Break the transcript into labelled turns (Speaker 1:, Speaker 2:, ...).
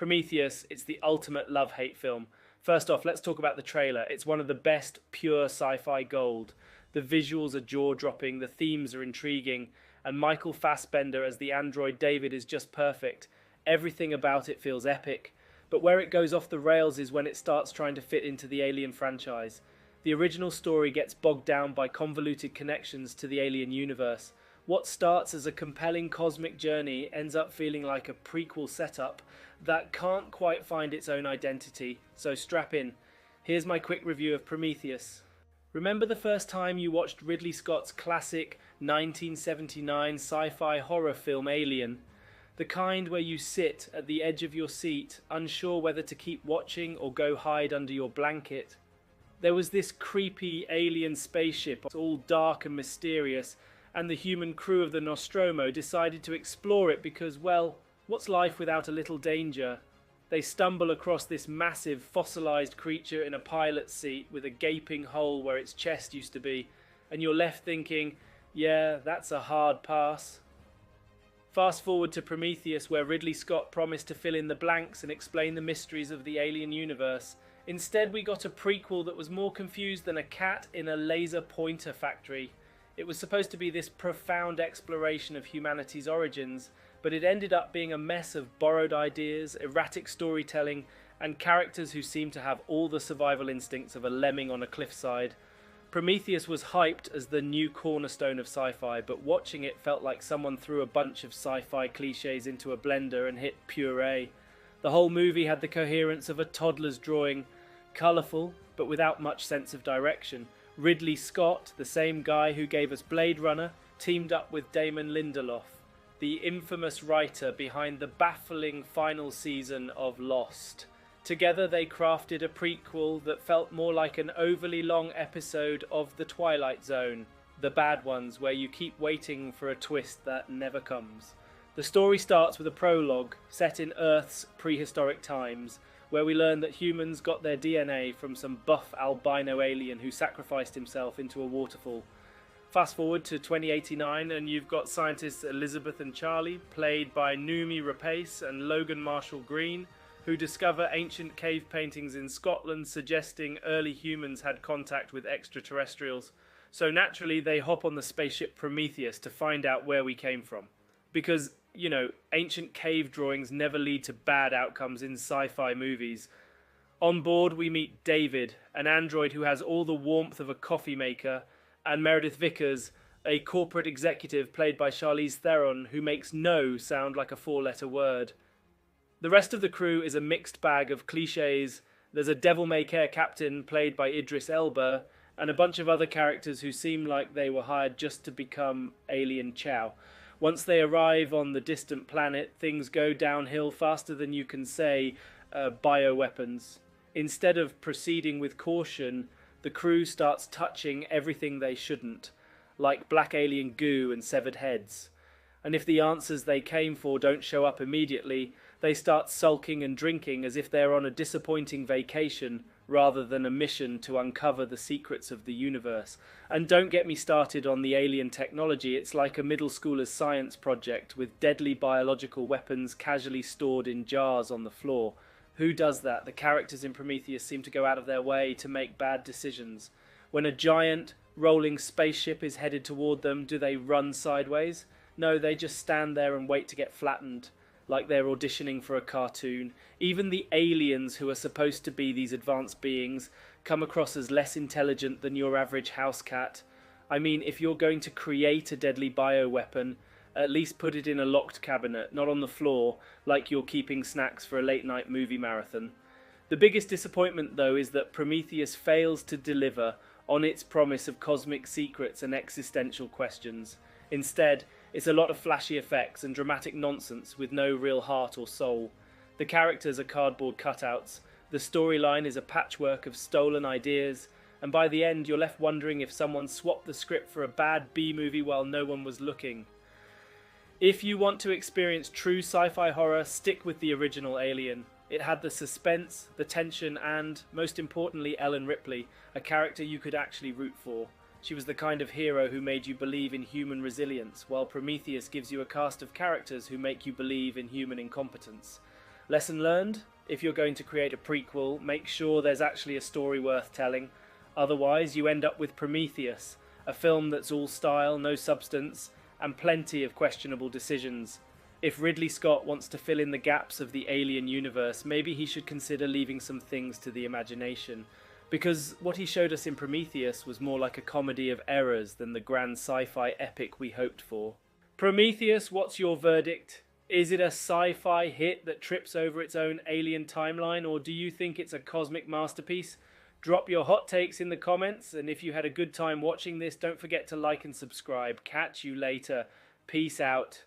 Speaker 1: Prometheus, it's the ultimate love-hate film. First off, let's talk about the trailer. It's one of the best pure sci-fi gold. The visuals are jaw-dropping, the themes are intriguing, and Michael Fassbender as the android David is just perfect. Everything about it feels epic. But where it goes off the rails is when it starts trying to fit into the Alien franchise. The original story gets bogged down by convoluted connections to the Alien universe. What starts as a compelling cosmic journey ends up feeling like a prequel setup that can't quite find its own identity, so strap in. Here's my quick review of Prometheus. Remember the first time you watched Ridley Scott's classic 1979 sci-fi horror film Alien? The kind where you sit at the edge of your seat, unsure whether to keep watching or go hide under your blanket. There was this creepy alien spaceship, all dark and mysterious, and the human crew of the Nostromo decided to explore it because, well, what's life without a little danger? They stumble across this massive fossilized creature in a pilot's seat with a gaping hole where its chest used to be, and you're left thinking, yeah, that's a hard pass. Fast forward to Prometheus, where Ridley Scott promised to fill in the blanks and explain the mysteries of the alien universe. Instead, we got a prequel that was more confused than a cat in a laser pointer factory. It was supposed to be this profound exploration of humanity's origins, but it ended up being a mess of borrowed ideas, erratic storytelling, and characters who seemed to have all the survival instincts of a lemming on a cliffside. Prometheus was hyped as the new cornerstone of sci-fi, but watching it felt like someone threw a bunch of sci-fi cliches into a blender and hit puree. The whole movie had the coherence of a toddler's drawing, colourful, but without much sense of direction. Ridley Scott, the same guy who gave us Blade Runner, teamed up with Damon Lindelof, the infamous writer behind the baffling final season of Lost. Together they crafted a prequel that felt more like an overly long episode of The Twilight Zone, The Bad Ones, where you keep waiting for a twist that never comes. The story starts with a prologue set in Earth's prehistoric times, where we learn that humans got their DNA from some buff albino alien who sacrificed himself into a waterfall. Fast forward to 2089 and you've got scientists Elizabeth and Charlie, played by Noomi Rapace and Logan Marshall Green, who discover ancient cave paintings in Scotland suggesting early humans had contact with extraterrestrials. So naturally they hop on the spaceship Prometheus to find out where we came from. Because, you know, ancient cave drawings never lead to bad outcomes in sci-fi movies. On board we meet David, an android who has all the warmth of a coffee maker, and Meredith Vickers, a corporate executive played by Charlize Theron, who makes no sound like a four-letter word. The rest of the crew is a mixed bag of cliches. There's a devil-may-care captain played by Idris Elba, and a bunch of other characters who seem like they were hired just to become alien chow. Once they arrive on the distant planet, things go downhill faster than you can say bioweapons. Instead of proceeding with caution, the crew starts touching everything they shouldn't, like black alien goo and severed heads. And if the answers they came for don't show up immediately, they start sulking and drinking as if they're on a disappointing vacation rather than a mission to uncover the secrets of the universe. And don't get me started on the alien technology. It's like a middle schooler's science project with deadly biological weapons casually stored in jars on the floor. Who does that? The characters in Prometheus seem to go out of their way to make bad decisions. When a giant, rolling spaceship is headed toward them, do they run sideways? No, they just stand there and wait to get flattened, like they're auditioning for a cartoon. Even the aliens, who are supposed to be these advanced beings, come across as less intelligent than your average house cat. I mean, if you're going to create a deadly bioweapon, at least put it in a locked cabinet, not on the floor, like you're keeping snacks for a late-night movie marathon. The biggest disappointment, though, is that Prometheus fails to deliver on its promise of cosmic secrets and existential questions. Instead, it's a lot of flashy effects and dramatic nonsense with no real heart or soul. The characters are cardboard cutouts, the storyline is a patchwork of stolen ideas, and by the end you're left wondering if someone swapped the script for a bad B-movie while no one was looking. If you want to experience true sci-fi horror, stick with the original Alien. It had the suspense, the tension, and, most importantly, Ellen Ripley, a character you could actually root for. She was the kind of hero who made you believe in human resilience, while Prometheus gives you a cast of characters who make you believe in human incompetence. Lesson learned? If you're going to create a prequel, make sure there's actually a story worth telling. Otherwise, you end up with Prometheus, a film that's all style, no substance, and plenty of questionable decisions. If Ridley Scott wants to fill in the gaps of the alien universe, maybe he should consider leaving some things to the imagination. Because what he showed us in Prometheus was more like a comedy of errors than the grand sci-fi epic we hoped for. Prometheus, what's your verdict? Is it a sci-fi hit that trips over its own alien timeline, or do you think it's a cosmic masterpiece? Drop your hot takes in the comments, and if you had a good time watching this, don't forget to like and subscribe. Catch you later. Peace out.